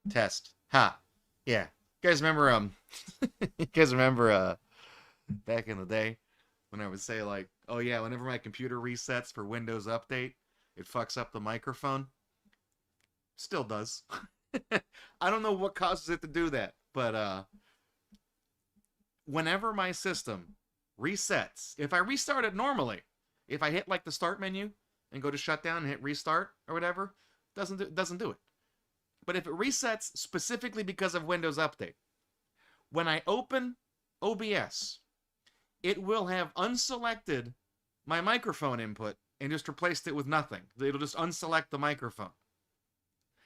Test. Ha. Yeah. You guys remember you guys remember back in the day when I would say like, "Oh yeah, whenever my computer resets for Windows Update, it fucks up the microphone." Still does. I don't know what causes it to do that, but whenever my system resets, if I restart it normally, if I hit like the start menu and go to shutdown and hit restart or whatever, doesn't do it. But if it resets specifically because of Windows Update, when I open OBS, it will have unselected my microphone input and just replaced it with nothing. It'll just unselect the microphone.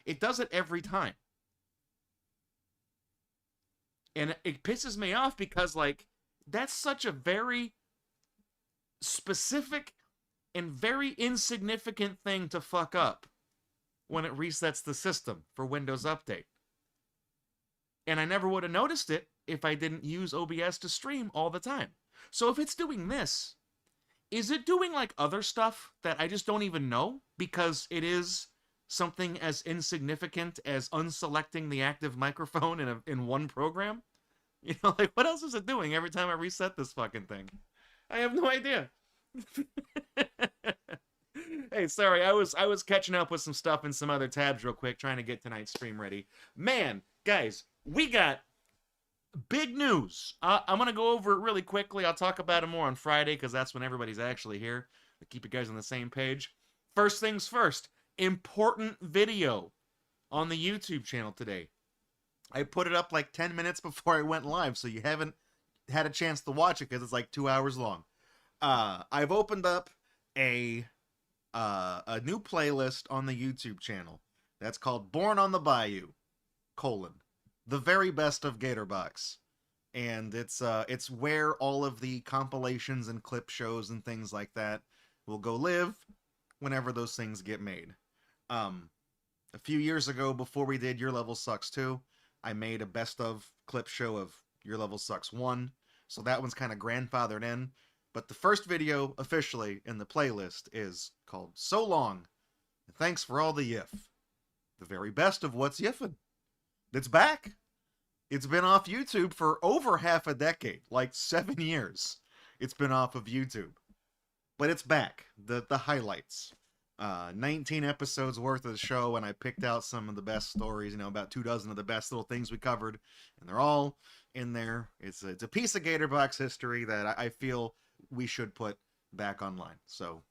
It does it every time. And it pisses me off because, like, that's such a very specific and very insignificant thing to fuck up when it resets the system for Windows Update. And I never would have noticed it if I didn't use OBS to stream all the time. So if it's doing this, is it doing like other stuff that I just don't even know because it is something as insignificant as unselecting the active microphone in one program? You know, like what else is it doing every time I reset this fucking thing? I have no idea. Hey, sorry, I was catching up with some stuff in some other tabs real quick, trying to get tonight's stream ready. Man, guys, we got big news. I'm gonna go over it really quickly. I'll talk about it more on Friday because that's when everybody's actually here to keep you guys on the same page. First things first, important video on the YouTube channel today. I put it up like 10 minutes before I went live, so you haven't had a chance to watch it because it's like 2 hours long. I've opened up a new playlist on the YouTube channel that's called Born on the Bayou, the very best of Gatorbox. And it's where all of the compilations and clip shows and things like that will go live whenever those things get made. A few years ago, before we did Your Level Sucks 2, I made a best of clip show of Your Level Sucks 1, so that one's kind of grandfathered in. But the first video officially in the playlist is called So Long, and Thanks for All the Yiff. The very best of What's Yiffin'. It's back. It's been off YouTube for over half a decade, like 7 years. It's been off of YouTube. But it's back. The highlights. 19 episodes worth of the show, and I picked out some of the best stories, about 24 of the best little things we covered, and they're all in there. It's a piece of Gatorbox history that I feel we should put back online. So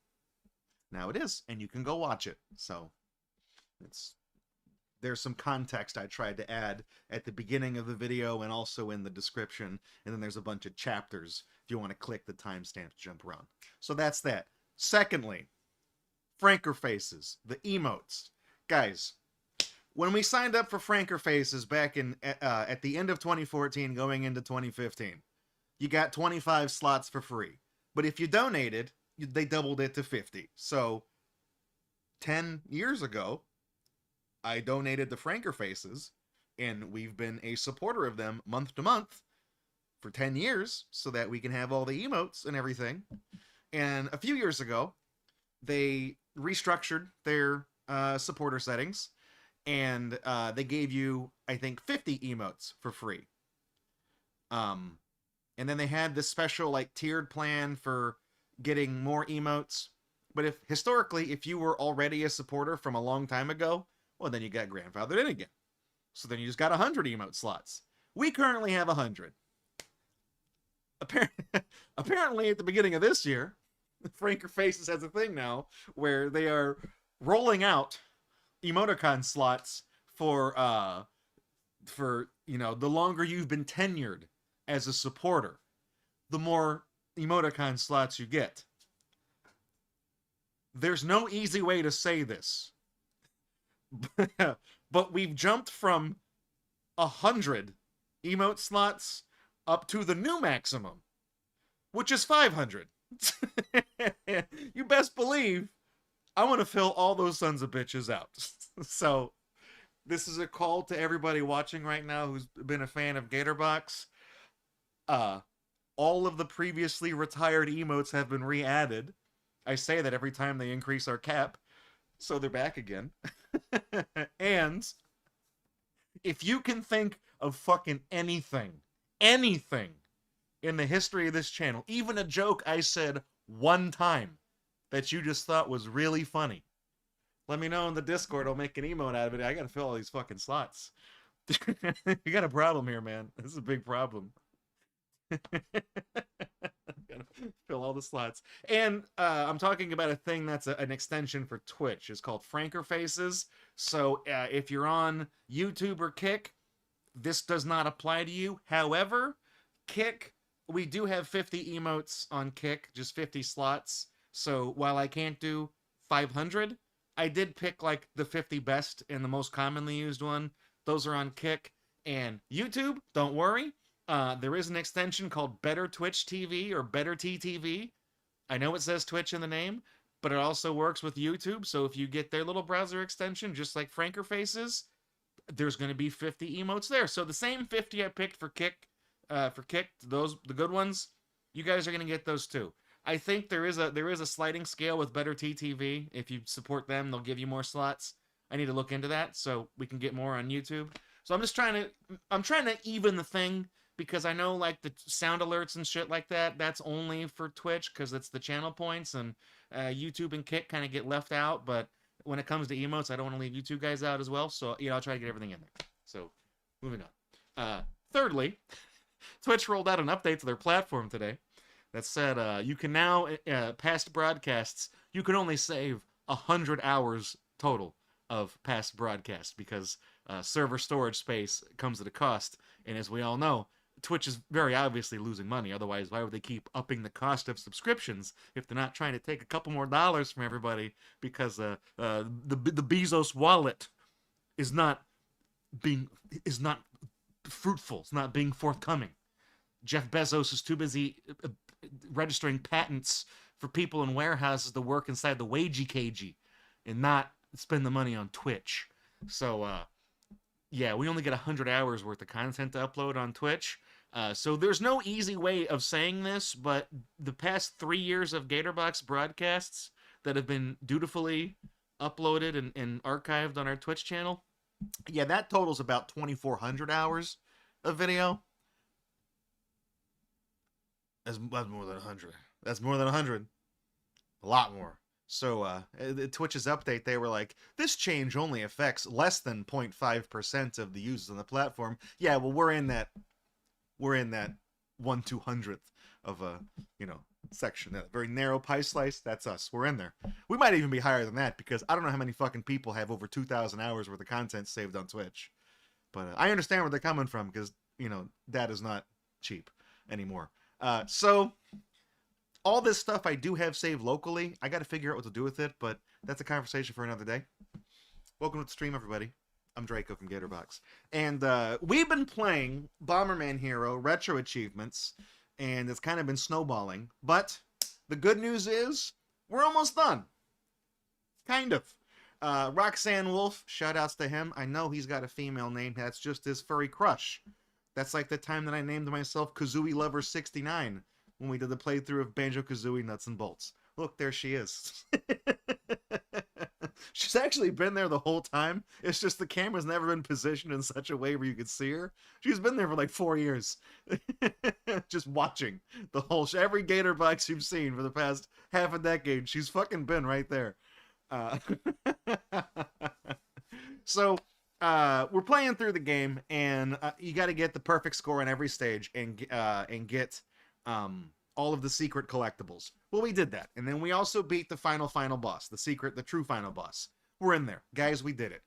now it is, and you can go watch it. So there's some context I tried to add at the beginning of the video and also in the description, and then there's a bunch of chapters if you want to click the timestamp to jump around. So that's that. Secondly, Franker Faces, the emotes. Guys, when we signed up for Franker Faces back at the end of 2014 going into 2015, you got 25 slots for free. But if you donated, they doubled it to 50. So 10 years ago, I donated to Franker Faces, and we've been a supporter of them month to month for 10 years so that we can have all the emotes and everything. And a few years ago, they restructured their supporter settings, and they gave you, I think, 50 emotes for free. And then they had this special, like, tiered plan for getting more emotes. But historically, if you were already a supporter from a long time ago, well, then you got grandfathered in again. So then you just got 100 emote slots. We currently have 100. Apparently, at the beginning of this year, Franker Faces has a thing now where they are rolling out emoticon slots for the longer you've been tenured as a supporter, the more emoticon slots you get. There's no easy way to say this, but we've jumped from 100 emote slots up to the new maximum, which is 500. You best believe I want to fill all those sons of bitches out. So this is a call to everybody watching right now who's been a fan of Gatorbox. All of the previously retired emotes have been re-added. I say that every time they increase our cap, so they're back again. And If you can think of fucking anything in the history of this channel, even a joke I said one time that you just thought was really funny, let me know in the Discord. I'll make an emote out of it. I gotta fill all these fucking slots. You got a problem here, man. This is a big problem. Gotta fill all the slots. And I'm talking about a thing that's an extension for Twitch. It's called Franker Faces. So if you're on YouTube or Kick, this does not apply to you. However, Kick, we do have 50 emotes on Kick, just 50 slots. So while I can't do 500, I did pick like the 50 best and the most commonly used one. Those are on Kick. And YouTube, don't worry. There is an extension called Better Twitch TV or Better TTV. I know it says Twitch in the name, but it also works with YouTube. So if you get their little browser extension, just like Franker Faces, there's going to be 50 emotes there. So the same 50 I picked for Kick, those the good ones, you guys are going to get those too. I think there is a sliding scale with Better TTV. If you support them, they'll give you more slots. I need to look into that so we can get more on YouTube. So I'm trying to even the thing, because I know like the sound alerts and shit like that, that's only for Twitch because it's the channel points, and YouTube and Kick kind of get left out. But when it comes to emotes, I don't want to leave you two guys out as well. So, I'll try to get everything in there. So, moving on. Thirdly, Twitch rolled out an update to their platform today that said you can now, past broadcasts, you can only save 100 hours total of past broadcasts because server storage space comes at a cost. And as we all know, Twitch is very obviously losing money. Otherwise, why would they keep upping the cost of subscriptions if they're not trying to take a couple more dollars from everybody? Because the Bezos wallet is not fruitful. It's not being forthcoming. Jeff Bezos is too busy registering patents for people in warehouses to work inside the wagey cagey and not spend the money on Twitch. So yeah, we only get 100 hours worth of content to upload on Twitch. So there's no easy way of saying this, but the past 3 years of Gatorbox broadcasts that have been dutifully uploaded and archived on our Twitch channel, yeah, that totals about 2,400 hours of video. That's more than 100. That's more than 100. A lot more. So, Twitch's update, they were like, this change only affects less than 0.5% of the users on the platform. Yeah, well, we're in that 1/200th of a, section, that very narrow pie slice. That's us. We're in there. We might even be higher than that because I don't know how many fucking people have over 2,000 hours worth of content saved on Twitch. But I understand where they're coming from because, that is not cheap anymore. So all this stuff I do have saved locally. I got to figure out what to do with it, but that's a conversation for another day. Welcome to the stream, everybody. I'm Draco from Gatorbox. And we've been playing Bomberman Hero Retro Achievements, and it's kind of been snowballing. But the good news is we're almost done. Kind of. Roxanne Wolf, shout-outs to him. I know he's got a female name. That's just his furry crush. That's like the time that I named myself Kazooie Lover 69 when we did the playthrough of Banjo-Kazooie Nuts and Bolts. Look, there she is. She's actually been there the whole time. It's just the camera's never been positioned in such a way where you could see her. She's been there for like 4 years. Just watching the whole every Gatorbox you've seen for the past half a decade. She's fucking been right there. So, we're playing through the game, and you got to get the perfect score on every stage and get all of the secret collectibles. Well, we did that, and then we also beat the final boss, the true final boss. We're in there, guys. We did it.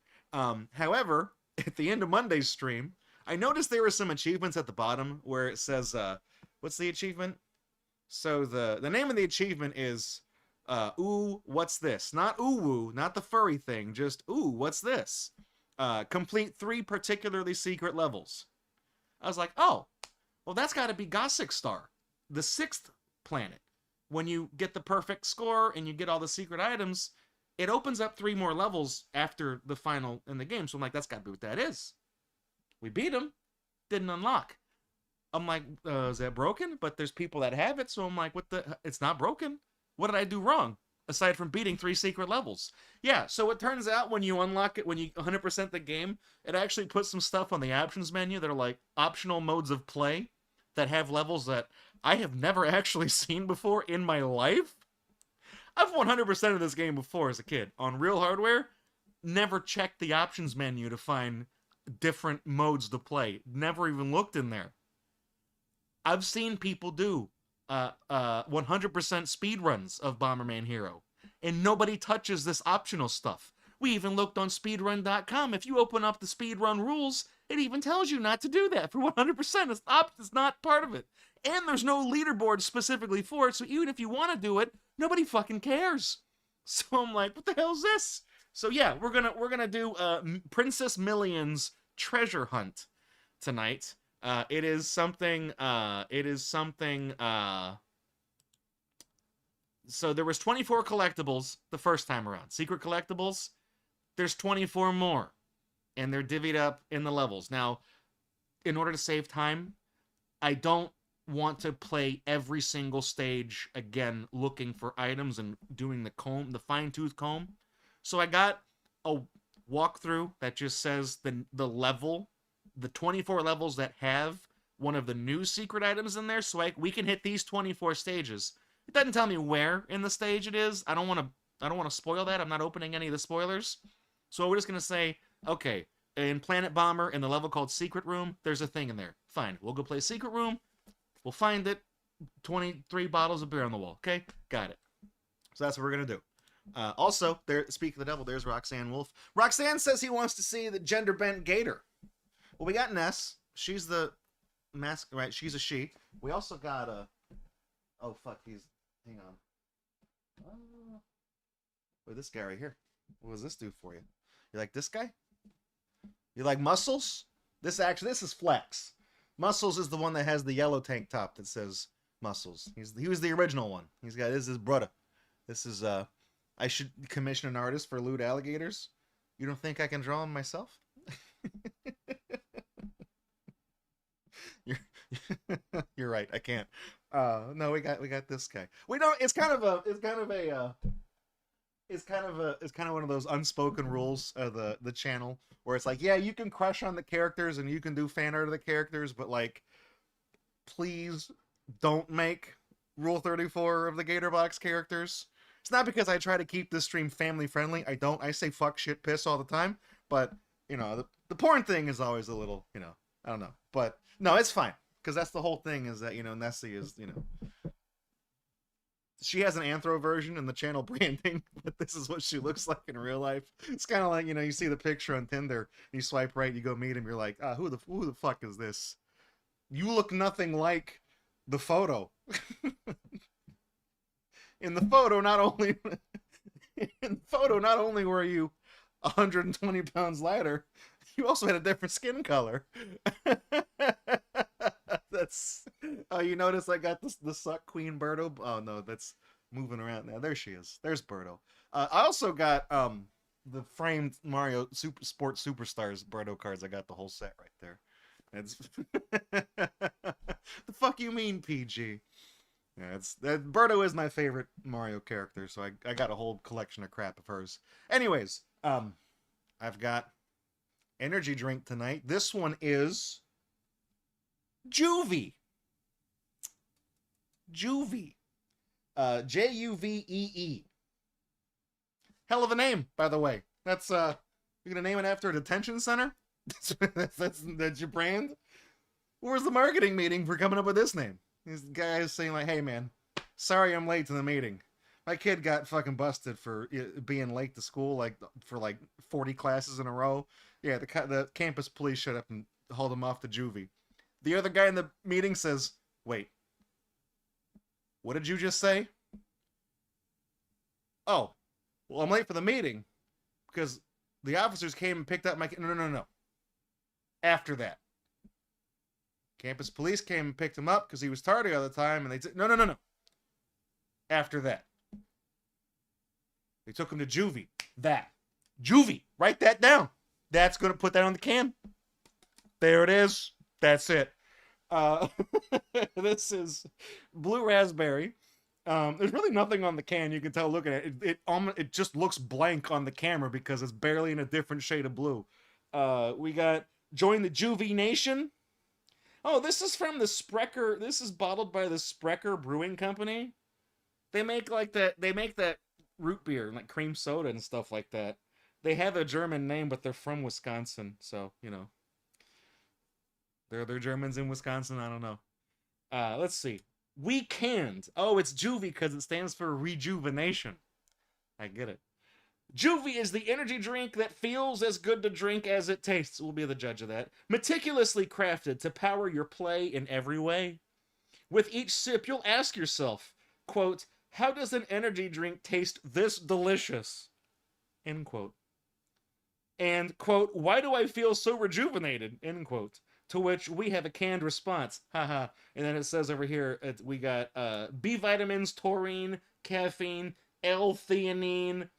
However, at the end of Monday's stream, I noticed there were some achievements at the bottom where it says, what's the achievement? So the name of the achievement is ooh, what's this? Not ooh woo, not the furry thing, just ooh, what's this? Complete 3 particularly secret levels. I was like, oh, well, that's got to be Gossick Star, the 6th planet. When you get the perfect score and you get all the secret items, it opens up 3 more levels after the final in the game. So I'm like, that's got to be what that is. We beat him, didn't unlock. I'm like, is that broken? But there's people that have it, so I'm like, what the? It's not broken. What did I do wrong? aside from beating 3 secret levels. Yeah, so it turns out when you unlock it, when you 100% the game, it actually puts some stuff on the options menu that are like optional modes of play that have levels that I have never actually seen before in my life. I've 100% of this game before as a kid on real hardware. Never checked the options menu to find different modes to play. Never even looked in there. I've seen people do 100% speed runs of Bomberman Hero, and nobody touches this optional stuff. We even looked on speedrun.com. If you open up the speedrun rules, it even tells you not to do that for 100%. It's not part of it. And there's no leaderboard specifically for it, so even if you want to do it, nobody fucking cares. So I'm like, what the hell is this? So yeah, we're gonna do Princess Million's treasure hunt tonight. It is something. So there was 24 collectibles the first time around. Secret collectibles. There's 24 more, and they're divvied up in the levels. Now, in order to save time, I don't want to play every single stage again looking for items and doing the fine-tooth comb. So I got a walkthrough that just says the level, the 24 levels that have one of the new secret items in there, so we can hit these 24 stages. It doesn't tell me where in the stage it is. I don't want to spoil that. I'm not opening any of the spoilers. So we're just going to say, okay, in Planet Bomber, in the level called Secret Room, there's a thing in there. Fine, we'll go play Secret Room. We'll find it. 23 bottles of beer on the wall. Okay, got it. So that's what we're going to do. Also, speak of the devil, there's Roxanne Wolf. Roxanne says he wants to see the gender-bent gator. Well, we got Ness. She's the mask, right? She's a she. We also got a... Oh, fuck, hang on. Wait, this guy right here. What does this do for you? You like this guy? You like Muscles? This is Flex. Muscles is the one that has the yellow tank top that says Muscles. He was the original one. This is brother. This is I should commission an artist for lewd alligators. You don't think I can draw them myself? You're right. I can't. No, we got this guy. We don't. It's kind of one of those unspoken rules of the channel where it's like, yeah, you can crush on the characters and you can do fan art of the characters, but like, please don't make Rule 34 of the Gatorbox characters. It's not because I try to keep this stream family friendly. I don't. I say fuck, shit, piss all the time. But you know, the porn thing is always a little, you know, I don't know. But no, it's fine because that's the whole thing. Is that, you know, Nessie is, you know, she has an anthro version in the channel branding, but this is what she looks like in real life. It's kind of like, you know, you see the picture on Tinder, you swipe right, you go meet him, you're like, who the fuck is this? You look nothing like the photo. In the photo, not only were you 120 pounds lighter, you also had a different skin color. That's, oh, you notice I got the suck queen Birdo. Oh no, that's moving around now. There she is. There's Birdo. I also got the framed Mario Sports Superstars Birdo cards. I got the whole set right there. It's the fuck you mean, PG? Yeah, Birdo is my favorite Mario character, so I got a whole collection of crap of hers. Anyways, I've got energy drink tonight. This one is Juvee. Juvee. Juvee. Hell of a name, by the way. That's you're gonna name it after a detention center? That's your brand? Where's the marketing meeting for coming up with this name? These guys saying like, hey man, sorry I'm late to the meeting. My kid got fucking busted for being late to school, like for like 40 classes in a row. Yeah, the campus police showed up and hauled him off to juvie. The other guy in the meeting says, wait, what did you just say? Oh, well, I'm late for the meeting because the officers came and picked up my kid. No. After that. Campus police came and picked him up because he was tardy all the time, and they said, no. After that. They took him to juvie. Juvie. Write that down. That's going to put that on the can. There it is. That's it. This is blue raspberry. There's really nothing on the can. You can tell looking at it. It just looks blank on the camera because it's barely in a different shade of blue. We got Join the Juvie Nation. Oh, this is from the Sprecher. This is bottled by the Sprecher Brewing Company. They make like that. They make that root beer, like cream soda and stuff like that. They have a German name, but they're from Wisconsin, so you know. They're Germans in Wisconsin. I don't know. Let's see. We canned. Oh, it's Juvie because it stands for rejuvenation. I get it. Juvie is the energy drink that feels as good to drink as it tastes. We'll be the judge of that. Meticulously crafted to power your play in every way. With each sip, you'll ask yourself, quote, how does an energy drink taste this delicious? End quote. And, quote, why do I feel so rejuvenated? End quote. To which we have a canned response. Haha. And then it says over here, we got B vitamins, taurine, caffeine, L-theanine,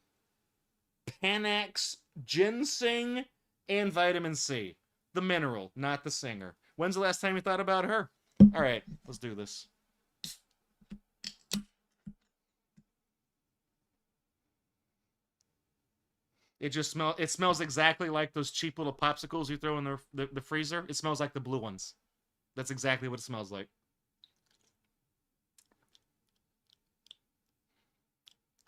Panax, ginseng, and vitamin C. The mineral, not the singer. When's the last time you thought about her? All right, let's do this. It smells exactly like those cheap little popsicles you throw in the freezer. It smells like the blue ones. That's exactly what it smells like.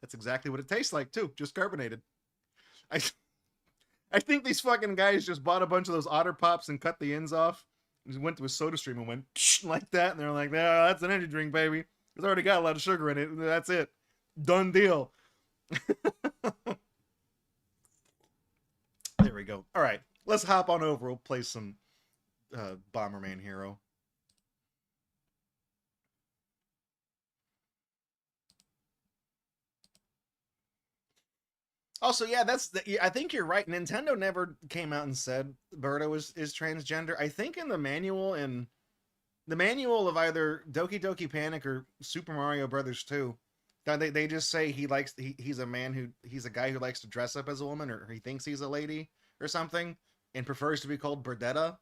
That's exactly what it tastes like too, just carbonated. I think these fucking guys just bought a bunch of those Otter Pops and cut the ends off. And just went to a soda stream and went like that, and they're like, "Yeah, that's an energy drink, baby. It's already got a lot of sugar in it. That's it. Done deal." There we go. All right, let's hop on over. We'll play some Bomberman Hero. Also, yeah, I think you're right. Nintendo never came out and said Birdo is transgender. I think in the manual of either Doki Doki Panic or Super Mario Brothers 2, they just say he's a man he's a guy who likes to dress up as a woman, or he thinks he's a lady or something, and prefers to be called Burdetta.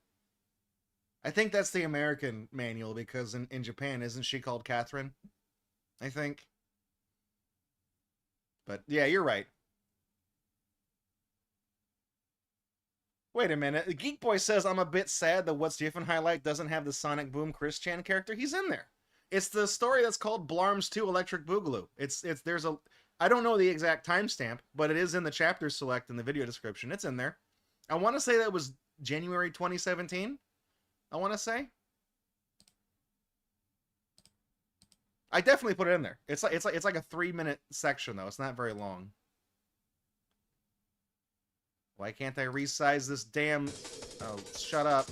I think that's the American manual, because in Japan, isn't she called Catherine? I think. But yeah, you're right. Wait a minute. Geek Boy says, I'm a bit sad that What's Different highlight doesn't have the Sonic Boom Chris Chan character. He's in there. It's the story that's called Blarms 2 Electric Boogaloo. I don't know the exact timestamp, but it is in the chapter select in the video description. It's in there. I want to say that was January 2017. I want to say. I definitely put it in there. It's like a 3-minute section though. It's not very long. Why can't I resize this damn... Oh, shut up.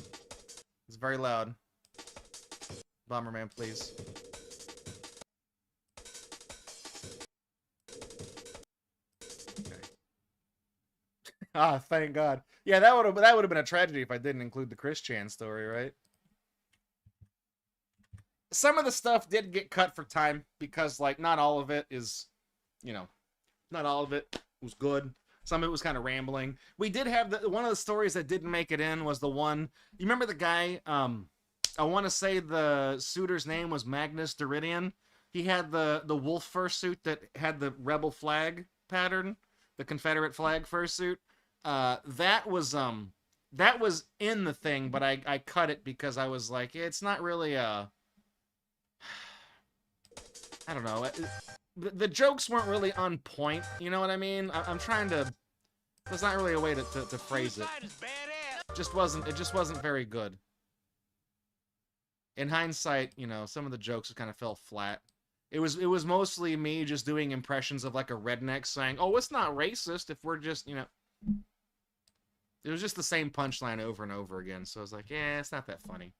It's very loud. Bomberman, please. Okay. Ah, thank God. Yeah, that would have been a tragedy if I didn't include the Chris Chan story, right? Some of the stuff did get cut for time because, like, not all of it is, not all of it was good. Some of it was kind of rambling. We did have one of the stories that didn't make it in was the one. You remember the guy? I want to say the suitor's name was Magnus Deridian. He had the wolf fursuit that had the rebel flag pattern, the Confederate flag fursuit. That was in the thing, but I cut it because I was like, it's not really a. I don't know. The jokes weren't really on point, you know what I mean? I'm trying to... There's not really a way to phrase it. It just wasn't very good. In hindsight, some of the jokes kind of fell flat. It was mostly me just doing impressions of like a redneck saying, oh, it's not racist if we're just, It was just the same punchline over and over again, so I was like, yeah, it's not that funny.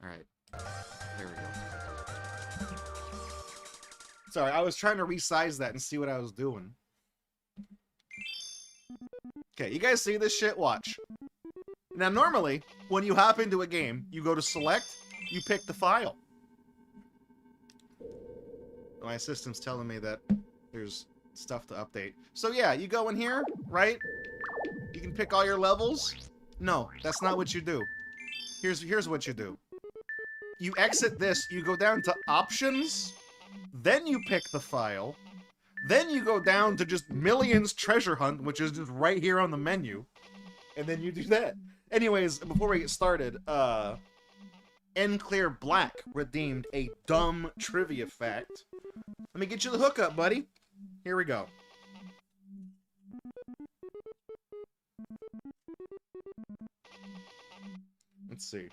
Alright. There we go. Sorry, I was trying to resize that and see what I was doing. Okay, you guys see this shit? Watch. Now, normally, when you hop into a game, you go to select, you pick the file. My system's telling me that there's stuff to update. So yeah, you go in here, right? You can pick all your levels. No, that's not what you do. Here's what you do. you exit this, you go down to options, then you pick the file, then you go down to just Millions Treasure Hunt, which is just right here on the menu, and then you do that. Anyways, before we get started, N Clear Black redeemed a dumb trivia fact. Let me get you the hookup, buddy. Here we go. Let's see.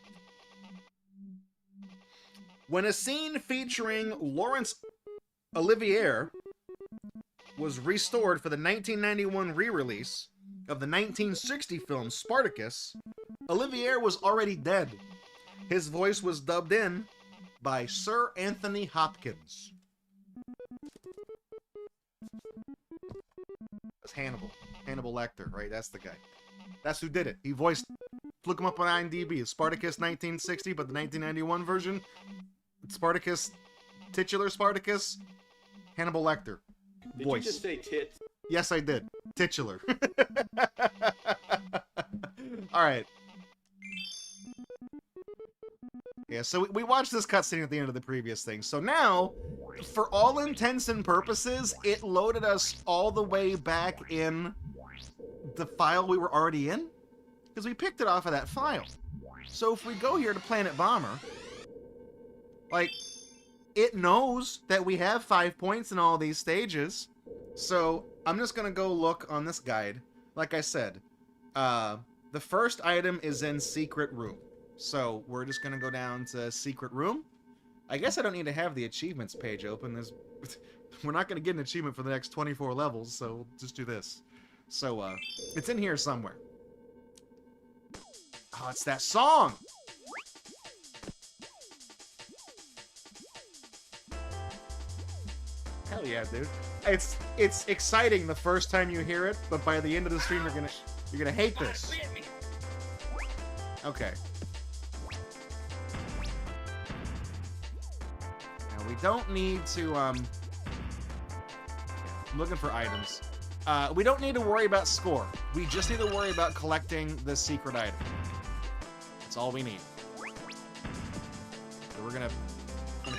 When a scene featuring Laurence Olivier was restored for the 1991 re-release of the 1960 film Spartacus, Olivier was already dead. His voice was dubbed in by Sir Anthony Hopkins. That's Hannibal. Hannibal Lecter, right? That's the guy. That's who did it. He voiced... Look him up on IMDb. It's Spartacus 1960, but the 1991 version, Spartacus, titular Spartacus, Hannibal Lecter. Voice. Did you just say tit? Yes, I did. Titular. Alright. Yeah, so we watched this cutscene at the end of the previous thing. So now, for all intents and purposes, it loaded us all the way back in the file we were already in. Because we picked it off of that file. So if we go here to Planet Bomber, like, it knows that we have 5 points in all these stages. So I'm just going to go look on this guide. Like I said, the first item is in Secret Room. So we're just going to go down to Secret Room. I guess I don't need to have the achievements page open. We're not going to get an achievement for the next 24 levels, so we'll just do this. So it's in here somewhere. Oh, it's that song! Hell yeah, dude. It's exciting the first time you hear it, but by the end of the stream you're gonna hate this. Okay. Now we don't need to I'm looking for items. We don't need to worry about score. We just need to worry about collecting the secret item. That's all we need. So we're gonna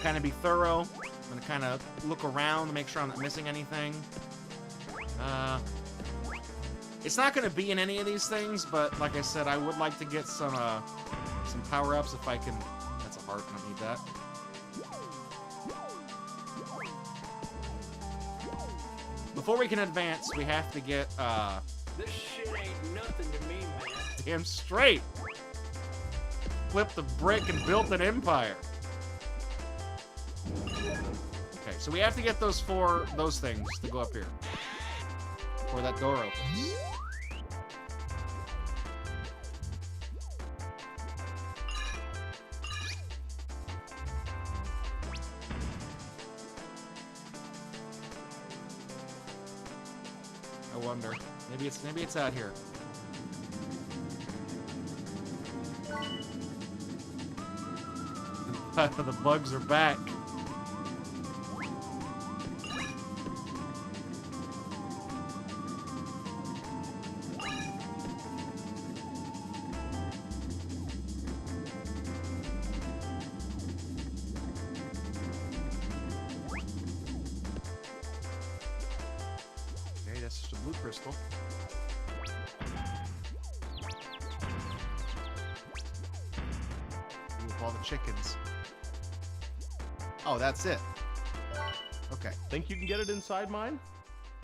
kind of be thorough. I'm gonna kind of look around to make sure I'm not missing anything. It's not gonna be in any of these things, but like I said, I would like to get some power-ups if I can. That's a heart. I don't need that. Before we can advance, we have to get This shit ain't nothing to me, man. damn straight. Flipped the brick and built an empire. Okay, so we have to get those things to go up here. Before that door opens. I wonder. Maybe it's out here. The bugs are back. Okay, that's just a blue crystal. With all the chickens. Oh, that's it. Okay. Think you can get it inside mine?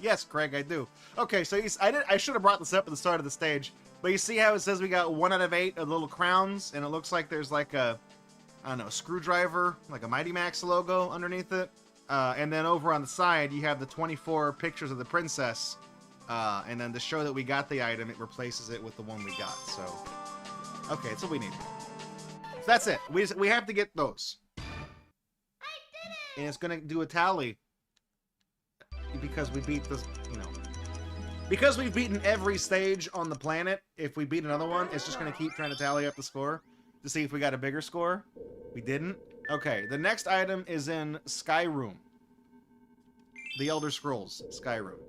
Yes, Craig, I do. Okay, so I should have brought this up at the start of the stage, but you see how it says we got 1 out of 8 of the little crowns, and it looks like there's like a, I don't know, screwdriver, like a Mighty Max logo underneath it. And then over on the side, you have the 24 pictures of the princess. And then to show that we got the item, it replaces it with the one we got. So, okay, that's what we need. So that's it. We have to get those. And it's gonna do a tally because we beat this, you know, because we've beaten every stage on the planet. If we beat another one, it's just gonna keep trying to tally up the score to see if we got a bigger score. We didn't. Okay, the next item is in Skyroom. The Elder Scrolls Skyroom.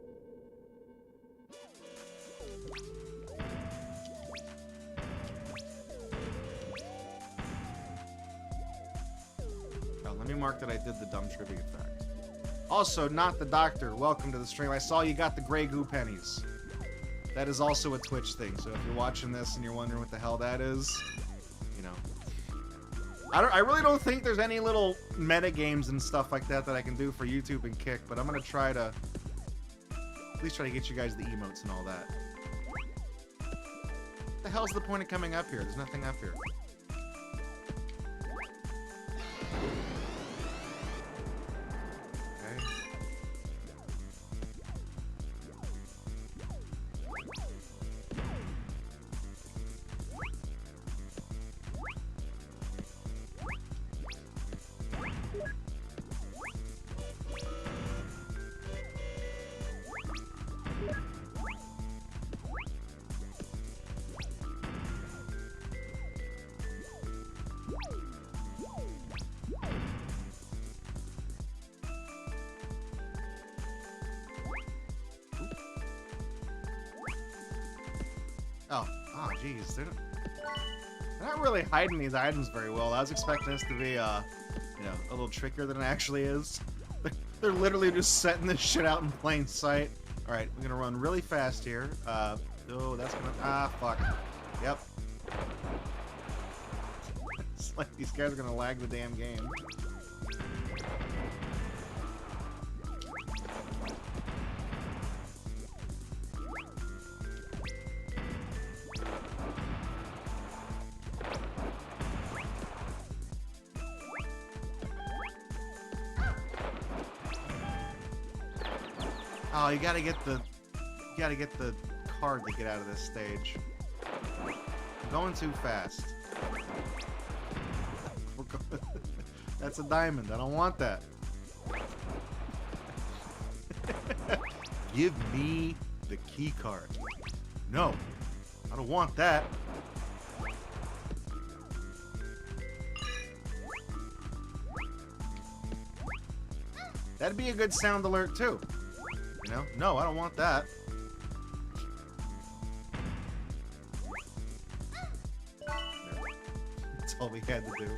Let me mark that I did the dumb trivia fact. Also, not the doctor. Welcome to the stream. I saw you got the Grey Goo pennies. That is also a Twitch thing. So if you're watching this and you're wondering what the hell that is, you know. I really don't think there's any little meta games and stuff like that that I can do for YouTube and Kick, but I'm gonna try to at least try to get you guys the emotes and all that. What the hell's the point of coming up here? There's nothing up here. Okay. Oh, geez, they're not really hiding these items very well. I was expecting this to be, you know, a little trickier than it actually is. They're literally just setting this shit out in plain sight. All right, we're gonna run really fast here. Oh, that's gonna, fuck. Yep. It's like these guys are gonna lag the damn game. Oh, you gotta get the card to get out of this stage. I'm going too fast. That's a diamond. I don't want that. Give me the key card. No, I don't want that. That'd be a good sound alert too. You know? No, I don't want that. That's all we had to do.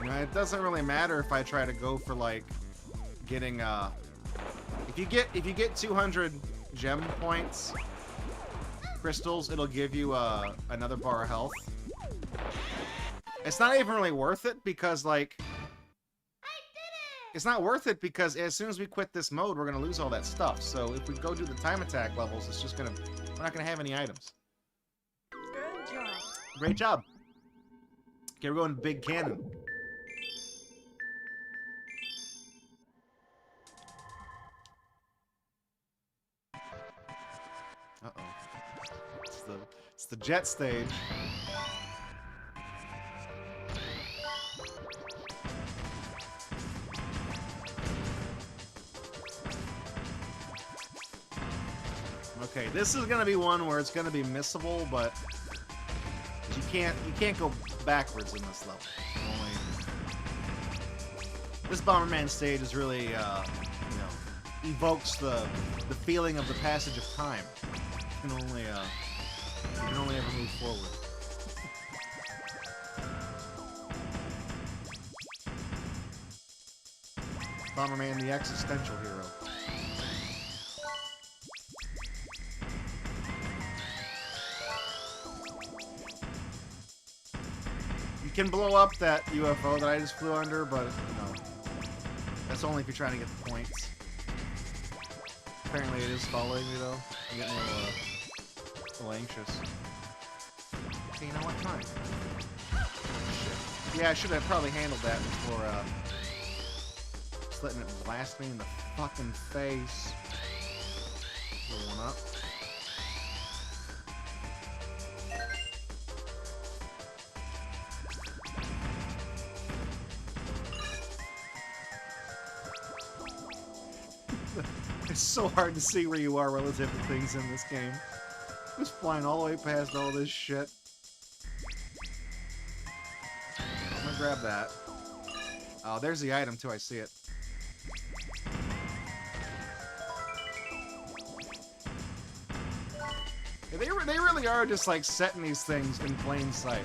You know, it doesn't really matter if I try to go for like getting if you get 200 gem points, crystals, it'll give you another bar of health. It's not even really worth it because, like, it's not worth it because as soon as we quit this mode, we're gonna lose all that stuff. So if we go do the time attack levels, it's just gonna, we're not gonna have any items. Good job. Great job. Okay, we're going to Big Cannon. Uh-oh. It's the jet stage. Okay, this is gonna be one where it's gonna be missable, but you can't go backwards in this level. This Bomberman stage is really, you know, evokes the feeling of the passage of time. You can only ever move forward. Bomberman, the existential hero. You can blow up that UFO that I just flew under, but, you know, that's only if you're trying to get the points. Apparently it is following me, though. I'm getting a little anxious. Okay, you know what? Time. Shit. Yeah, I should have probably handled that before, just letting it blast me in the fucking face. Roll one up. It's so hard to see where you are relative to things in this game. Just flying all the way past all this shit. I'm gonna grab that. Oh, there's the item too, I see it. Yeah, they really are just like setting these things in plain sight.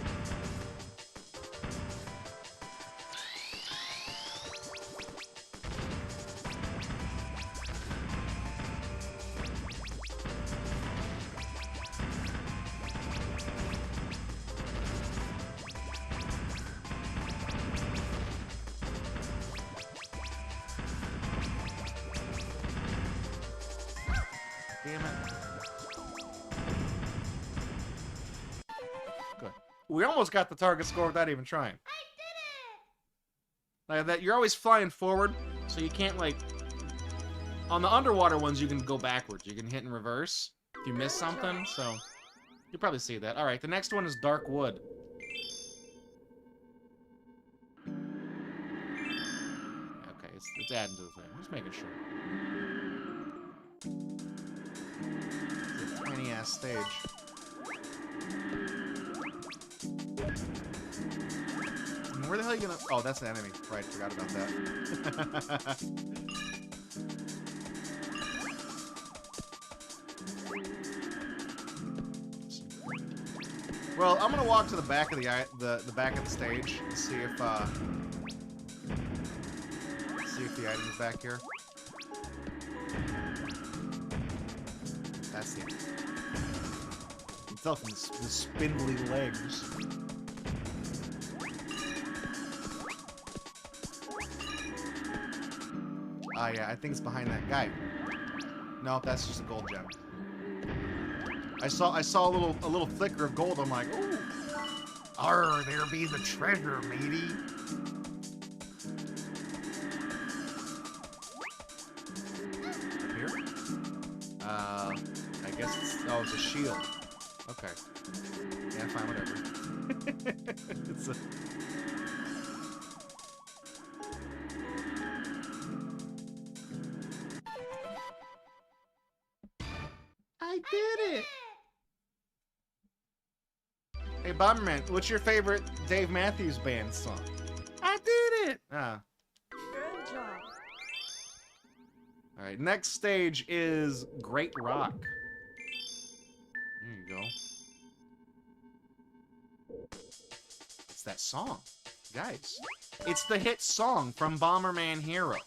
Damn it. Good. We almost got the target score without even trying. I did it! Like that, you're always flying forward, so you can't, like... On the underwater ones, you can go backwards. You can hit and reverse if you miss something, so... You'll probably see that. Alright, the next one is Dark Wood. Okay, it's adding to the thing. I'm just making sure. It's a tiny-ass stage. Where the hell are you gonna... Oh, that's an enemy. Right, forgot about that. Well, I'm gonna walk to the back of the back of the stage and see if the item is back here. That's the enemy. You can tell from the spindly legs. Ah, yeah, I think it's behind that guy. No, that's just a gold gem. I saw a little flicker of gold. I'm like, ooh, arr, there be the treasure, matey. Here? I guess it's a shield. Okay. Yeah, fine, whatever. It's a... I did it! Hey, Bomberman, what's your favorite Dave Matthews Band song? I did it! Ah. Good job. Alright, next stage is Great Rock. There you go. It's that song. Guys, it's the hit song from Bomberman Hero.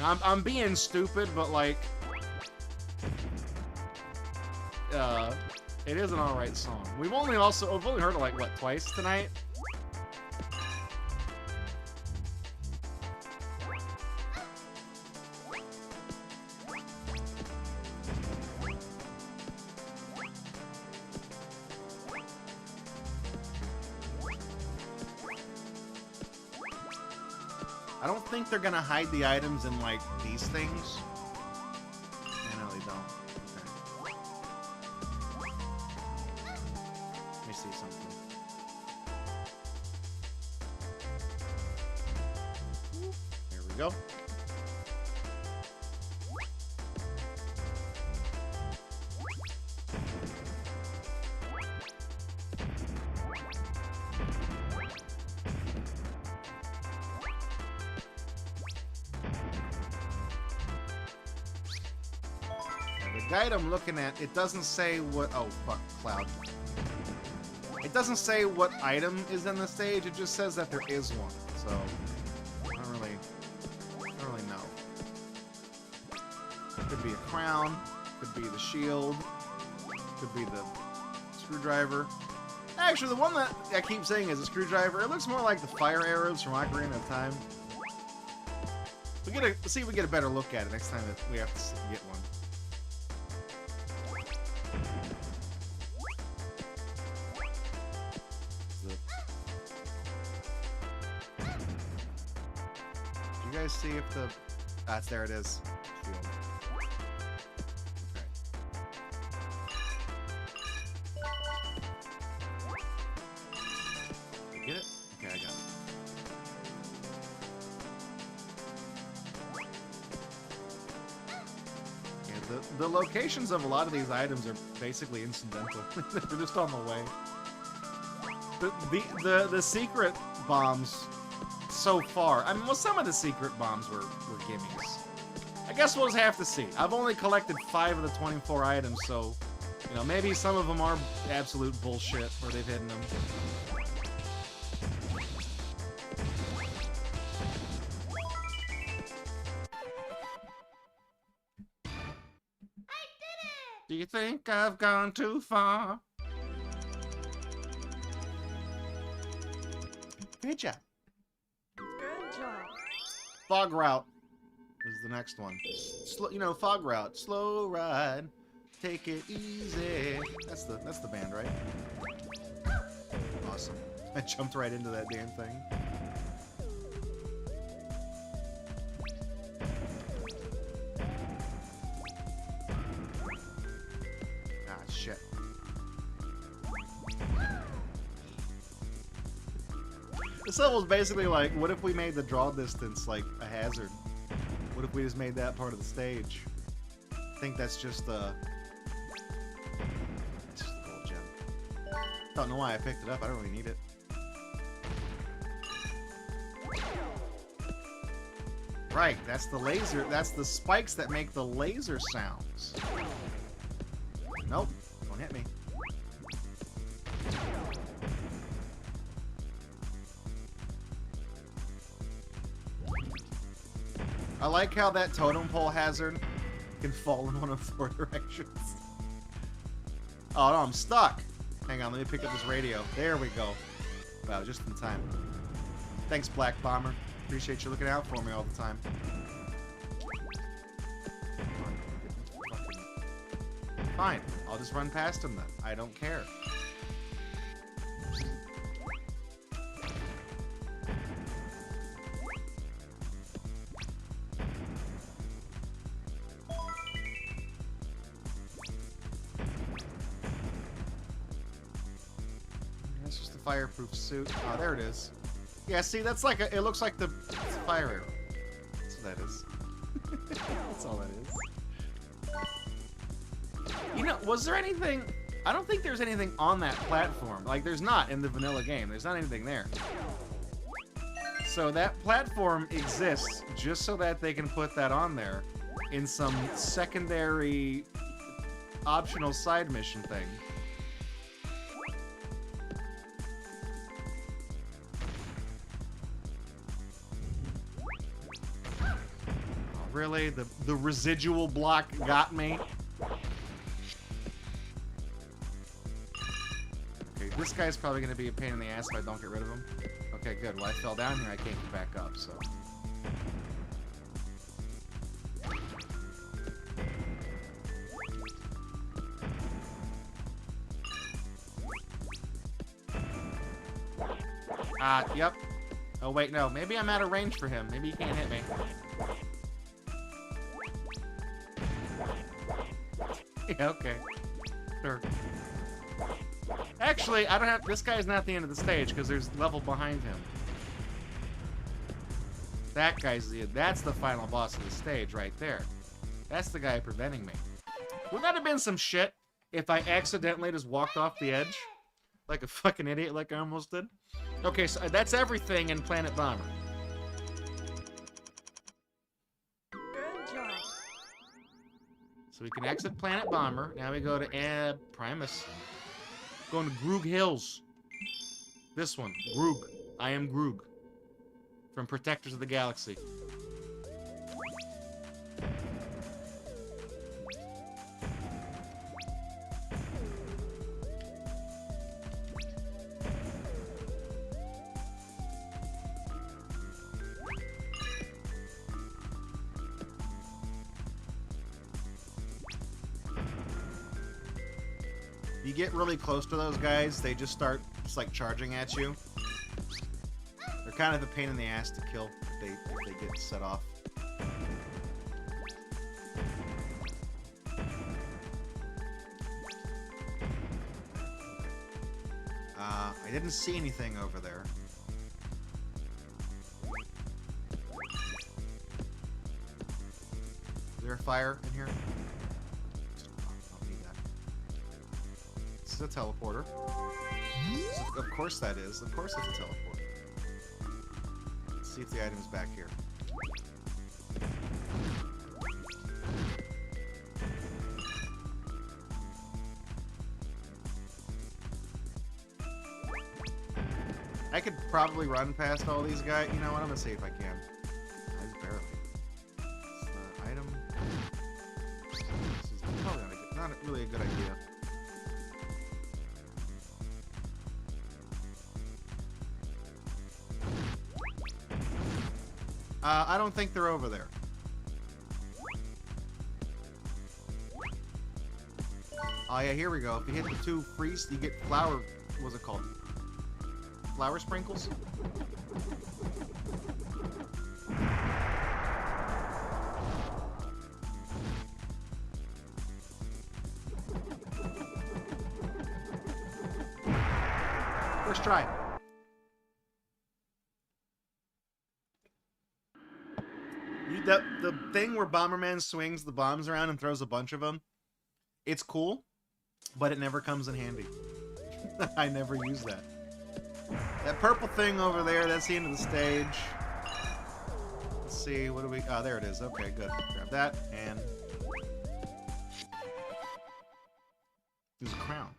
I'm being stupid, but like, it is an alright song. We've only heard it like what, twice tonight? I don't think they're gonna hide the items in, like, these things. No, they don't. Okay. Let me see something. There we go. The guide I'm looking at, it doesn't say what... Oh, fuck, Cloud. It doesn't say what item is in the stage, it just says that there is one, so... I don't really know. Could be a crown, could be the shield, could be the screwdriver. Actually, the one that I keep saying is a screwdriver, it looks more like the fire arrows from Ocarina of Time. Let's see if we get a better look at it next time that we have to get one. Do you guys see if the... Ah, there it is. Shield. Okay. Did you get it? Okay, I got it. Yeah, the locations of a lot of these items are basically incidental. They're just on the way. The bombs so far. I mean, well, some of the secret bombs were gimmies. I guess we'll just have to see. I've only collected 5 of the 24 items, so, you know, maybe some of them are absolute bullshit where they've hidden them. Do you think I've gone too far? Good job. Good job. Fog route is the next one. You know, fog route. Slow ride. Take it easy. That's the band, right? Awesome. I jumped right into that damn thing. Ah, shit. This level's basically like, what if we made the draw distance like a hazard? What if we just made that part of the stage? I think that's just the gold gem. Don't know why I picked it up. I don't really need it. Right, that's the laser. That's the spikes that make the laser sounds. Nope, don't hit me. I like how that totem pole hazard can fall in one of 4 directions. Oh no, I'm stuck. Hang on, let me pick up this radio. There we go. Wow, just in time. Thanks, Black Bomber. Appreciate you looking out for me all the time. Fine, I'll just run past him then. I don't care. That's just a fireproof suit. Oh, there it is. Yeah, see, that's like a, it looks like the fire arrow. That's what that is. That's all that is. You know, was there anything... I don't think there's anything on that platform. Like, there's not in the vanilla game. There's not anything there. So that platform exists just so that they can put that on there in some secondary optional side mission thing. Really? The residual block got me? Okay, this guy's probably going to be a pain in the ass if I don't get rid of him. Okay, good. Well, I fell down here. I can't get back up, so... Yep. Oh, wait, no. Maybe I'm out of range for him. Maybe he can't hit me. Yeah, okay. Sure. Actually, I don't have... This guy's not the end of the stage, because there's level behind him. That guy's the... That's the final boss of the stage, right there. That's the guy preventing me. Wouldn't that have been some shit if I accidentally just walked off the edge? Like a fucking idiot like I almost did? Okay, so that's everything in Planet Bomber. Good job. So we can exit Planet Bomber. Now we go to Primus. Going to Groog Hills. This one, Groog. I am Groog. From Protectors of the Galaxy. You get really close to those guys, they just start just like charging at you. They're kind of a pain in the ass to kill if they get set off. I didn't see anything over there. Is there a fire in here? It's a teleporter. So of course that is. Of course it's a teleporter. see if the item's back here. I could probably run past all these guys. You know what? I'm gonna see if I can. I barely. It's the item. This is probably not really a good idea. I don't think they're over there. Oh yeah, here we go. If you hit the 2 freeze, you get flower. What's it called? Flower sprinkles? First try. The thing where Bomberman swings the bombs around and throws a bunch of them, it's cool, but it never comes in handy. I never use that. That purple thing over there, that's the end of the stage. Let's see, what do we... Oh, there it is. Okay, good. Grab that, and... There's a crown.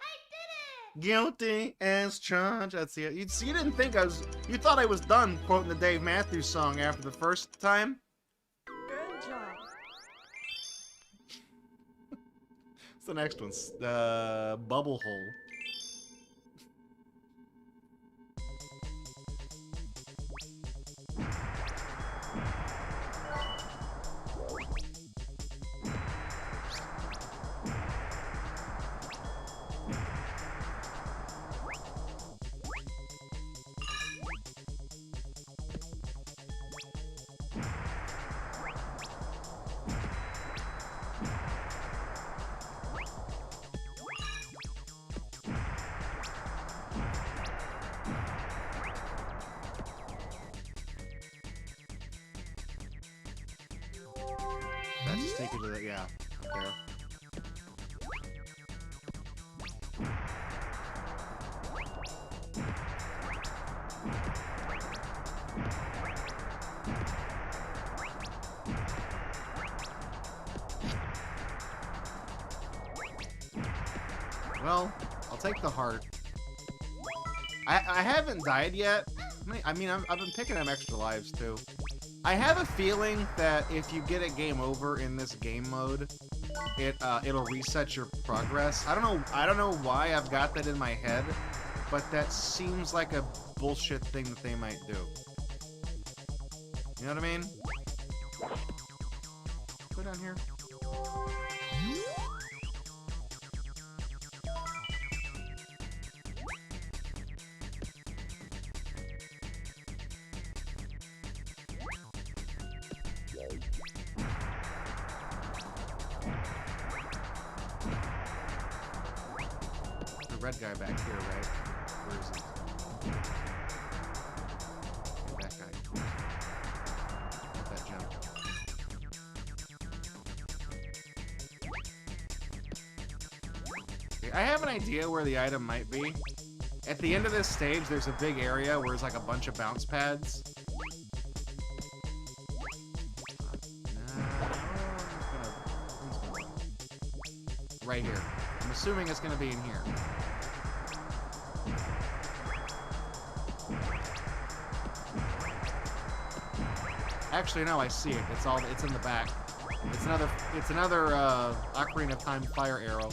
I did it! Guilty as charged. That's it. You didn't think I was... You thought I was done quoting the Dave Matthews song after the first time? Good job. What's the next one? Bubble hole. That just take you to the, yeah, up there. Well, I'll take the heart. I haven't died yet. I mean, I've been picking up extra lives too. I have a feeling that if you get a game over in this game mode, it'll reset your progress. I don't know why I've got that in my head, but that seems like a bullshit thing that they might do. You know what I mean? Go down here. Red guy back here, right? Where is he? That guy. Get that jump. Okay, I have an idea where the item might be. At the end of this stage, there's a big area where there's like a bunch of bounce pads. Right here. I'm assuming it's going to be in here. Actually, no, I see it. It's in the back. It's another Ocarina of Time fire arrow.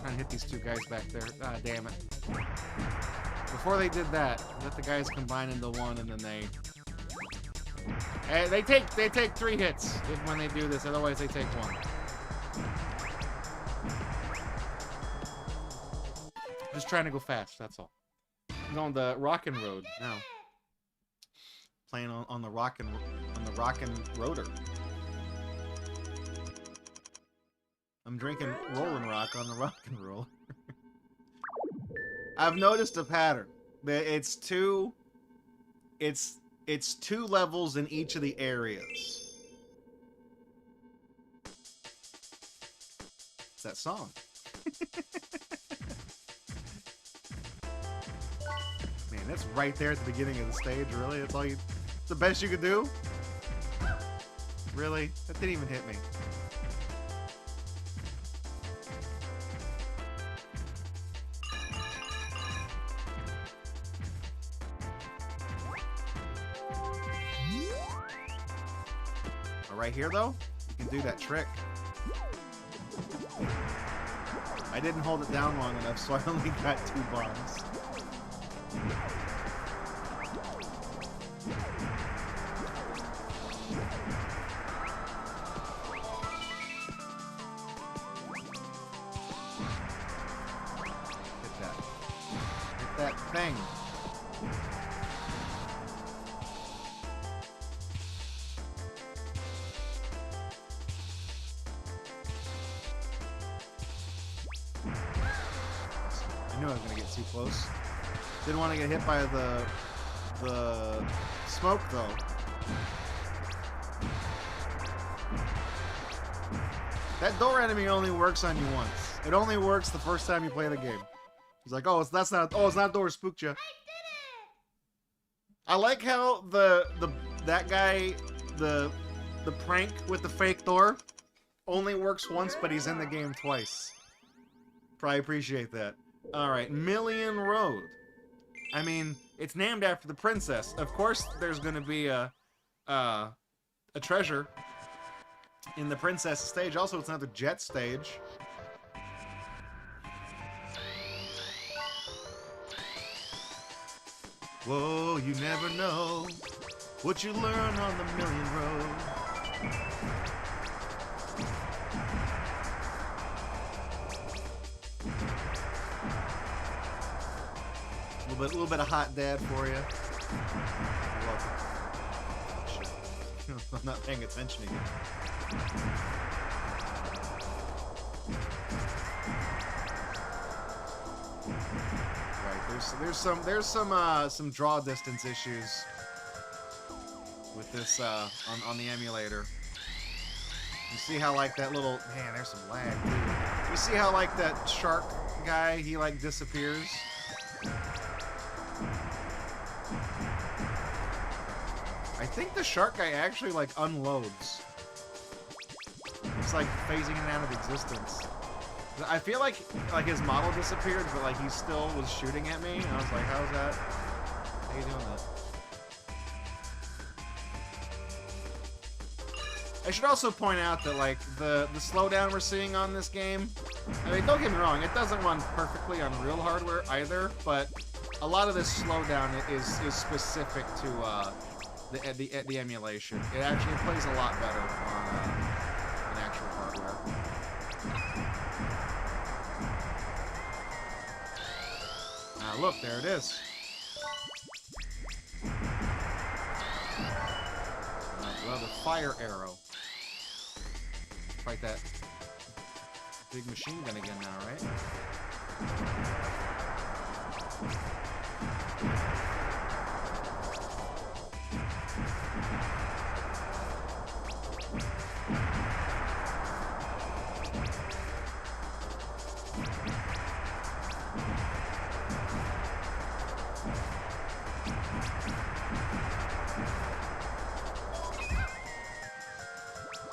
Trying to hit these two guys back there. Ah, damn it. Before they did that, let the guys combine into one, and then they take 3 hits when they do this. Otherwise, they take 1. Just trying to go fast. That's all. I'm going the rockin' road now. Playing on the rockin' rotor. I'm drinking Rollin' Rock on the rockin' roll. I've noticed a pattern. It's two levels in each of the areas. It's that song. Man, that's right there at the beginning of the stage, really? That's all you... the best you could do? Really? That didn't even hit me. Right here, though, you can do that trick. I didn't hold it down long enough, so I only got 2 bombs. Hit that. Hit that thing. I knew I was gonna get too close. Didn't want to get hit by the smoke though. That door enemy only works on you once. It only works the first time you play the game. He's like, oh, it's not door, spooked you. I did it. I like how that guy, the prank with the fake door, only works once, but he's in the game twice. Probably appreciate that. Alright, Million Road. I mean, it's named after the princess. Of course, there's gonna be a treasure in the princess stage. Also, it's another jet stage. Whoa, you never know what you learn on the Million Road. A little bit of hot dad for you. You're welcome. I'm not paying attention again. Right, there's some draw distance issues with this on the emulator. You see how like that little man? There's some lag, dude. You see how like that shark guy, he like disappears. I think the shark guy actually like unloads. It's like phasing in and out of existence. I feel like his model disappeared, but like he still was shooting at me, and I was like, how's that? How you doing that? I should also point out that like the slowdown we're seeing on this game, I mean, don't get me wrong, it doesn't run perfectly on real hardware either, but a lot of this slowdown is specific to the emulation. It actually plays a lot better on actual hardware. Ah, look, there it is. Well, the fire arrow. Fight that big machine gun again now, right?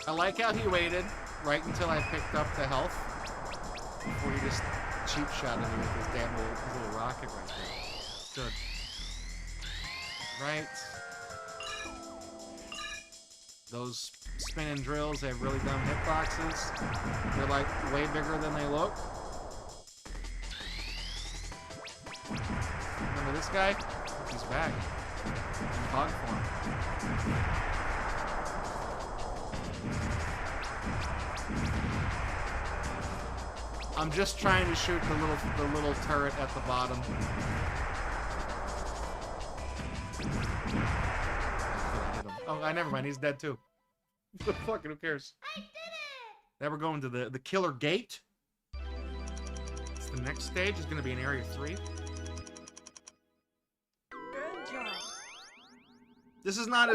I like how he waited right until I picked up the health before he just cheap shot at me with his damn little rocket right there. Good. Right. Those spinning drills, they have really dumb hitboxes. They're like way bigger than they look. Remember this guy? He's back. In hog form. I'm just trying to shoot the little turret at the bottom. Oh, never mind. He's dead too. Fucking who cares? I did it! Now we're going to the killer gate. It's the next stage is going to be in Area 3. This is not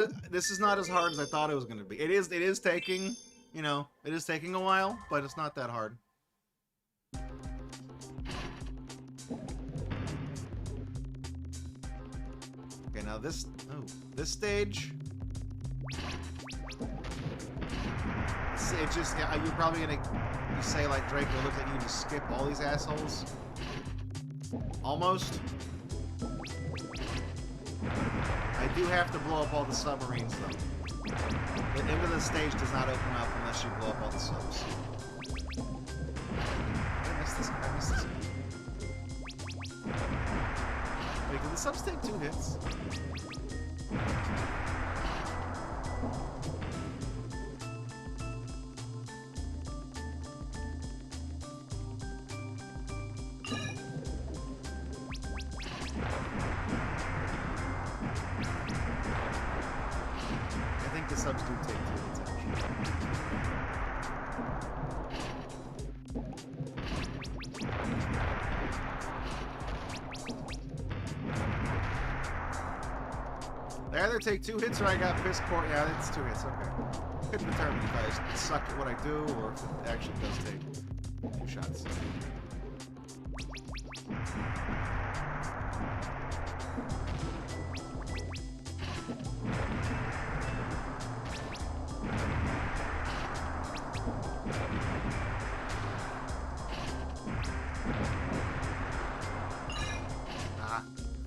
as hard as I thought it was gonna be. It is taking, you know, it is taking a while, but it's not that hard. Okay, now this stage. It just, you're probably gonna say like Drake, it looks like you can just skip all these assholes. Almost. I do have to blow up all the submarines though. The end of the stage does not open up unless you blow up all the subs. I missed this guy. Wait, can the subs take 2 hits? I think the subs do take 2 hits, actually. They either take 2 hits or I got piss poor. Yeah, it's 2 hits, okay. Couldn't determine if I suck at what I do or if it actually does take 2 shots.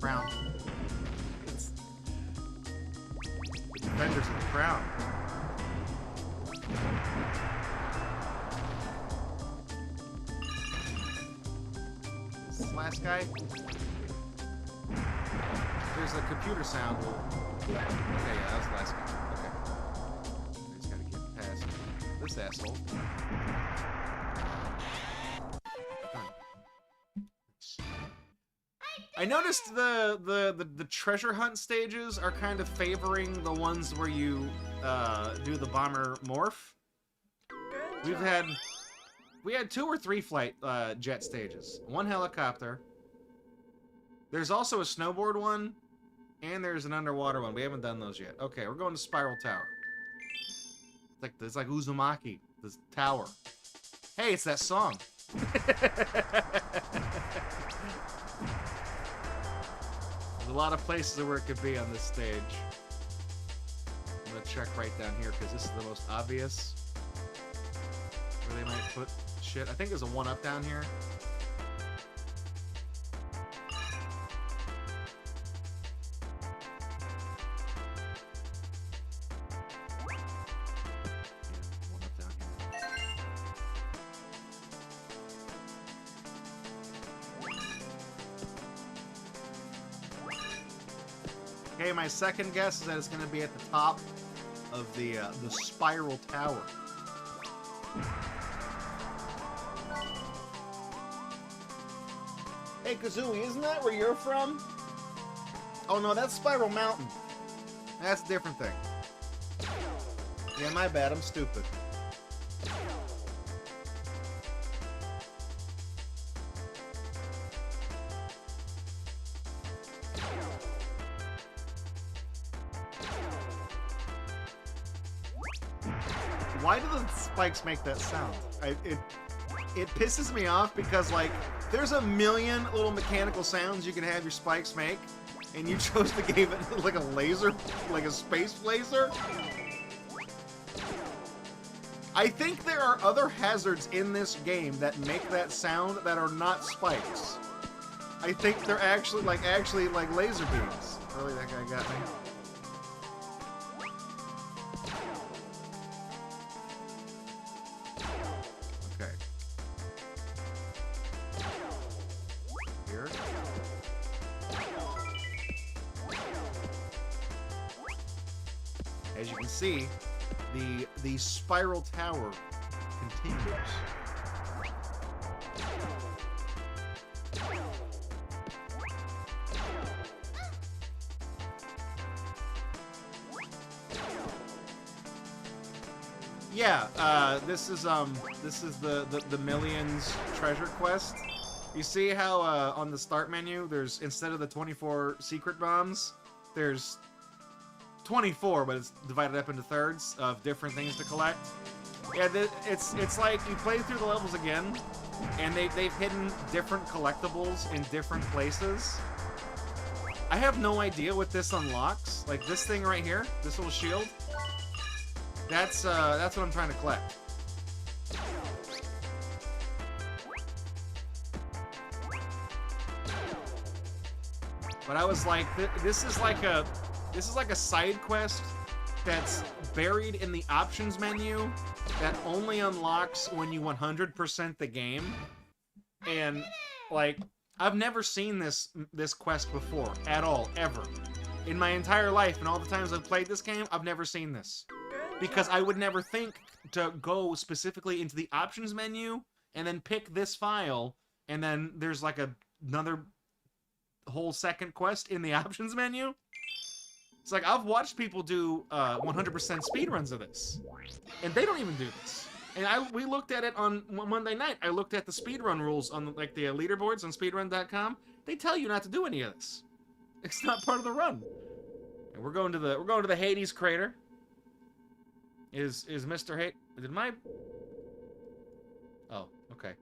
Crown. It's the defenders of the crown. This last guy. There's a computer sound. Okay, yeah, that was the last guy. Okay. I just gotta get past this asshole. I noticed the treasure hunt stages are kind of favoring the ones where you do the bomber morph. Good We had 2 or 3 flight jet stages, 1 helicopter. There's also a snowboard one, and there's an underwater one. We haven't done those yet. Okay, we're going to Spiral Tower. It's like Uzumaki, this tower. Hey, it's that song. There's a lot of places where it could be on this stage. I'm gonna check right down here because this is the most obvious where they might put shit. I think there's a 1-up down here. Yeah, 1-up down here. Okay, my second guess is that it's going to be at the top of the spiral tower. Hey, Kazooie, isn't that where you're from? Oh no, that's Spiral Mountain. That's a different thing. Yeah, my bad, I'm stupid. Why do the spikes make that sound? It pisses me off because, like, there's a million little mechanical sounds you can have your spikes make, and you chose to give it like a laser, like a space laser? I think there are other hazards in this game that make that sound that are not spikes. I think they're actually like laser beams. Really, that guy got me. Okay. Here. As you can see, the spiral tower continues. Yeah, this is the Millions treasure quest. You see how on the start menu there's, instead of the 24 secret bombs, there's 24, but it's divided up into thirds of different things to collect. Yeah, it's like you play through the levels again, and they've hidden different collectibles in different places. I have no idea what this unlocks. Like this thing right here, this little shield. That's what I'm trying to collect. But I was like, this is like a side quest that's buried in the options menu that only unlocks when you 100% the game. And like, I've never seen this quest before at all, ever. In my entire life and all the times I've played this game, I've never seen this. Because I would never think to go specifically into the options menu and then pick this file, and then there's like another whole second quest in the options menu. It's like, I've watched people do 100% speedruns of this, and they don't even do this. And we looked at it on Monday night. I looked at the speedrun rules on like the leaderboards on speedrun.com. They tell you not to do any of this. It's not part of the run. And we're going to the Hades crater. Is Mr. Hate? Did my... Oh, okay.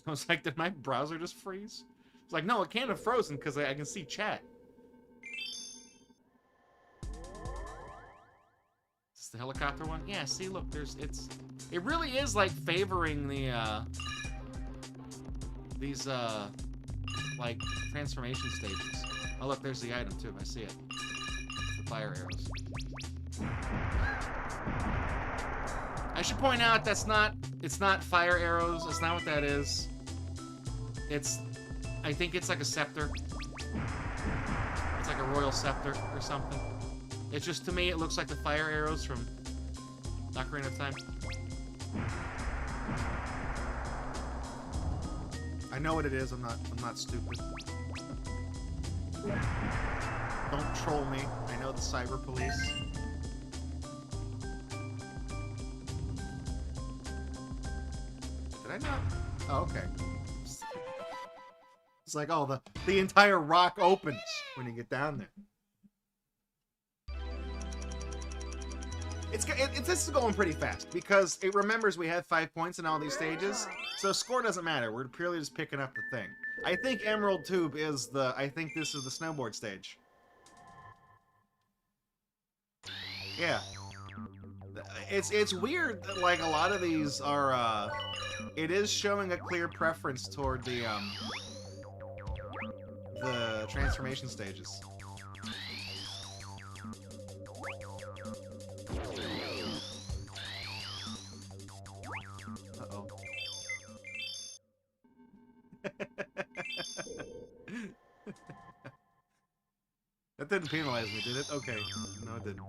I was like, did my browser just freeze? It's like, no, it can't have frozen because I can see chat. Is this the helicopter one? Yeah, see, look, it really is like favoring the, these, like, transformation stages. Oh, look, there's the item, too. I see it. It's the fire arrows. I should point out it's not fire arrows. That's not what that is. I think it's like a scepter. It's like a royal scepter or something. It's just, to me, it looks like the fire arrows from Ocarina of Time. I know what it is. I'm not stupid. Don't troll me. I know the cyber police. Did I not? Oh, okay. It's like, oh, the entire rock opens when you get down there. This is going pretty fast because it remembers we have 5 points in all these stages, so score doesn't matter. We're purely just picking up the thing. I think Emerald Tube is I think this is the snowboard stage. Yeah. It's weird that, like, a lot of these are, it is showing a clear preference toward the transformation stages. Uh-oh. That didn't penalize me, did it? Okay. No, it didn't.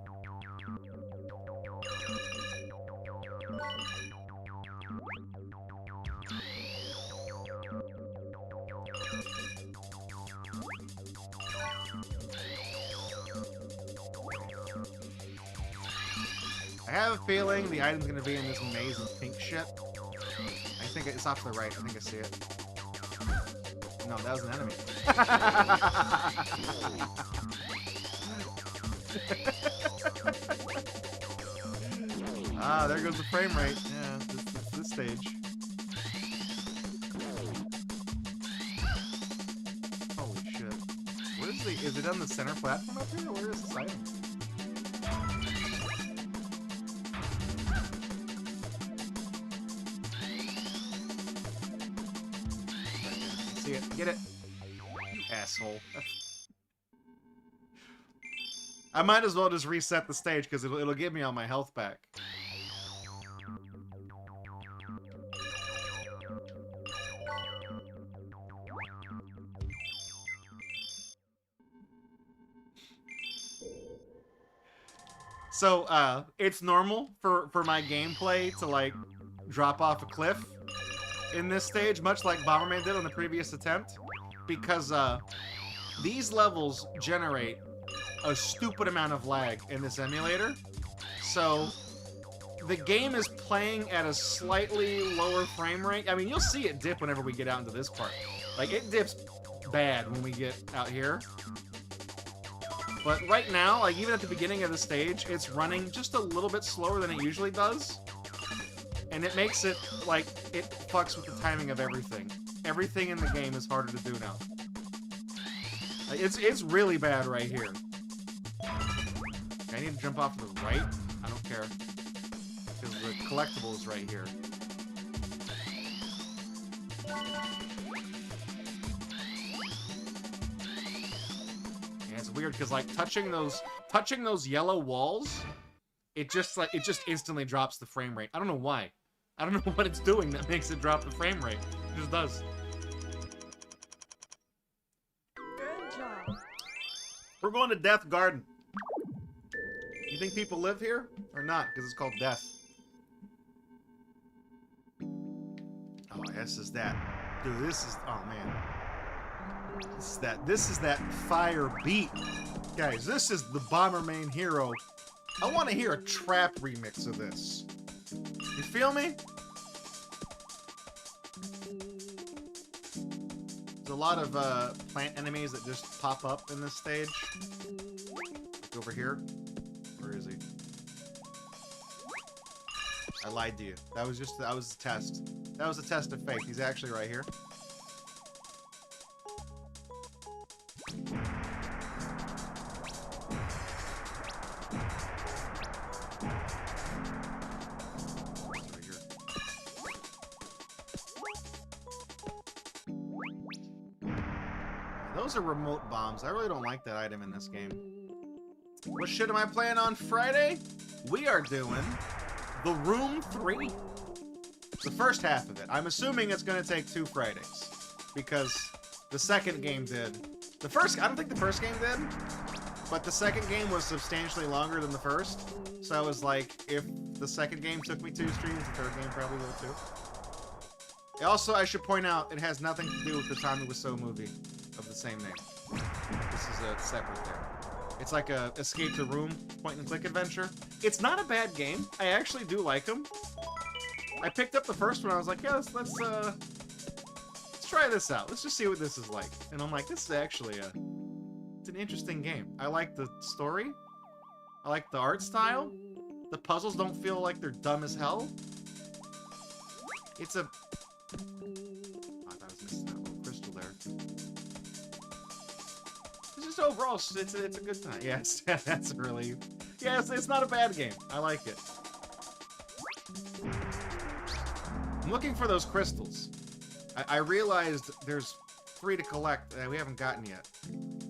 I have a feeling the item's gonna be in this maze of pink shit. I think it's off to the right. I think I see it. No, that was an enemy. Ah, there goes the frame rate. Yeah, this stage. Holy shit. Where's is it on the center platform up here, or where is this item? See it. Get it. You asshole. I might as well just reset the stage because it'll give me all my health back. So, it's normal for my gameplay to, like, drop off a cliff in this stage, much like Bomberman did on the previous attempt, because, these levels generate a stupid amount of lag in this emulator. So, the game is playing at a slightly lower frame rate. I mean, you'll see it dip whenever we get out into this part. Like, it dips bad when we get out here. But right now, like even at the beginning of the stage, it's running just a little bit slower than it usually does. And it makes it, like, it fucks with the timing of everything. Everything in the game is harder to do now. Like, it's really bad right here. Okay, I need to jump off to the right. I don't care. Because the collectible is right here. Yeah, it's weird because like touching those yellow walls, it just instantly drops the frame rate. I don't know why. I don't know what it's doing that makes it drop the frame rate. It just does. Good job. We're going to Death Garden. You think people live here or not? Because it's called Death. Oh, this is that. Dude, this is. Oh man. This is that fire beat, guys. This is the Bomberman hero. I want to hear a trap remix of this. You feel me? There's a lot of plant enemies that just pop up in this stage. Like over here. Where is he? I lied to you. That was a test. That was a test of fake. He's actually right here. Those are remote bombs. I really don't like that item in this game. What shit am I playing on Friday? We are doing The Room 3. It's the first half of it. I'm assuming it's going to take 2 Fridays. Because the second game did. I don't think the first game did. But the second game was substantially longer than the first. So I was like, if the second game took me 2 streams, the third game probably will too. Also, I should point out, it has nothing to do with the Tommy Wiseau movie of the same name. This is a separate there. It's like a escape the room point-and-click adventure. It's not a bad game. I actually do like them. I picked up the first one. I was like, yeah, let's try this out. Let's just see what this is like. And I'm like, this is actually it's an interesting game. I like the story. I like the art style. The puzzles don't feel like they're dumb as hell. It's a... I thought I was missing that little crystal there. It's just overall, it's a good time. Yes, that's really... Yeah, it's not a bad game. I like it. I'm looking for those crystals. I realized there's 3 to collect that we haven't gotten yet.